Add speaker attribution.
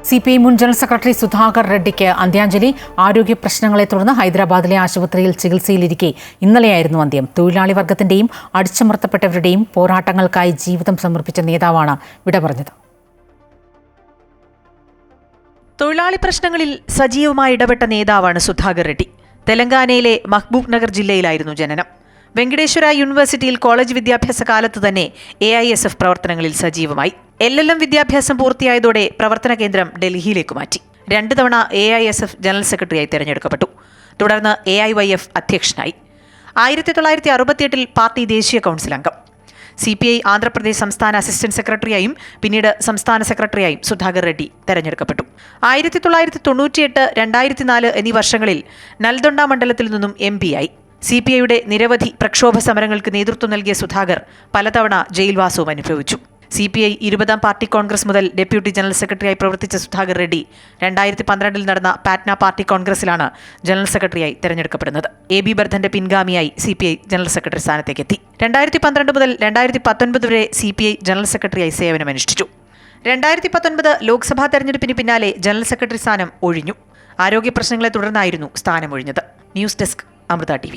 Speaker 1: CPI മുൻ general secretary Sudhakar റെഡ്ഡിക്ക് അന്ത്യാഞ്ജലി. ആരോഗ്യ പ്രശ്നങ്ങളെ തുടർന്ന് ഹൈദരാബാദിലെ ആശുപത്രിയിൽ ചികിത്സയിലിരിക്കെ ഇന്നലെയായിരുന്നു അന്ത്യം. തൊഴിലാളി വർഗത്തിന്റെയും അടിച്ചമർത്തപ്പെട്ടവരുടെയും പോരാട്ടങ്ങൾക്കായി ജീവിതം സമർപ്പിച്ച നേതാവാണ് വിട പറഞ്ഞത്.
Speaker 2: തൊഴിലാളി പ്രശ്നങ്ങളിൽ സജീവമായി ഇടപെട്ട നേതാവാണ് സുധാകർ റെഡ്ഡി. തെലങ്കാനയിലെ മഹ്ബൂബ് നഗർ ജില്ലയിലായിരുന്നു ജനനം. വെങ്കടേശ്വര യൂണിവേഴ്സിറ്റിയിൽ കോളേജ് വിദ്യാഭ്യാസ കാലത്ത് തന്നെ AISF പ്രവർത്തനങ്ങളിൽ സജീവമായി. LLM വിദ്യാഭ്യാസം പൂർത്തിയായതോടെ പ്രവർത്തന കേന്ദ്രം ഡൽഹിയിലേക്ക് മാറ്റി. 2 തവണ AISF ജനറൽ സെക്രട്ടറിയായി തെരഞ്ഞെടുക്കപ്പെട്ടു. തുടർന്ന് AIYF അധ്യക്ഷനായി. 1968 പാർട്ടി ദേശീയ കൗൺസിൽ അംഗം. CPI ആന്ധ്രാപ്രദേശ് സംസ്ഥാന അസിസ്റ്റന്റ് സെക്രട്ടറിയായും പിന്നീട് സംസ്ഥാന സെക്രട്ടറിയായും സുധാകർ റെഡ്ഡി തെരഞ്ഞെടുക്കപ്പെട്ടു. 1998, 2004 എന്നീ വർഷങ്ങളിൽ നൽദൊണ്ട മണ്ഡലത്തിൽ നിന്നും MP ആയി. CPIയുടെ നിരവധി പ്രക്ഷോഭ സമരങ്ങൾക്ക് നേതൃത്വം നൽകിയ സുധാകർ പലതവണ ജയിൽവാസവും അനുഭവിച്ചു. CPI 20ാം പാർട്ടി കോൺഗ്രസ് മുതൽ ഡെപ്യൂട്ടി ജനറൽ സെക്രട്ടറിയായി പ്രവർത്തിച്ച സുധാകർ റെഡ്ഡി 2012 നടന്ന പാറ്റ്ന പാർട്ടി കോൺഗ്രസിലാണ് ജനറൽ സെക്രട്ടറിയായി തെരഞ്ഞെടുക്കപ്പെടുന്നത്. AB ബർധന്റെ പിൻഗാമിയായി CPI ജനറൽ സെക്രട്ടറി സ്ഥാനത്തേക്കെത്തി. 2012 മുതൽ 2019 വരെ CPI ജനറൽ സെക്രട്ടറിയായി സേവനമനുഷ്ഠിച്ചു. 2019 ലോക്സഭാ തെരഞ്ഞെടുപ്പിന് പിന്നാലെ ജനറൽ സെക്രട്ടറി സ്ഥാനം ഒഴിഞ്ഞു. ആരോഗ്യ പ്രശ്നങ്ങളെ തുടർന്നായിരുന്നു സ്ഥാനമൊഴിഞ്ഞത്. News desk, Amrita TV.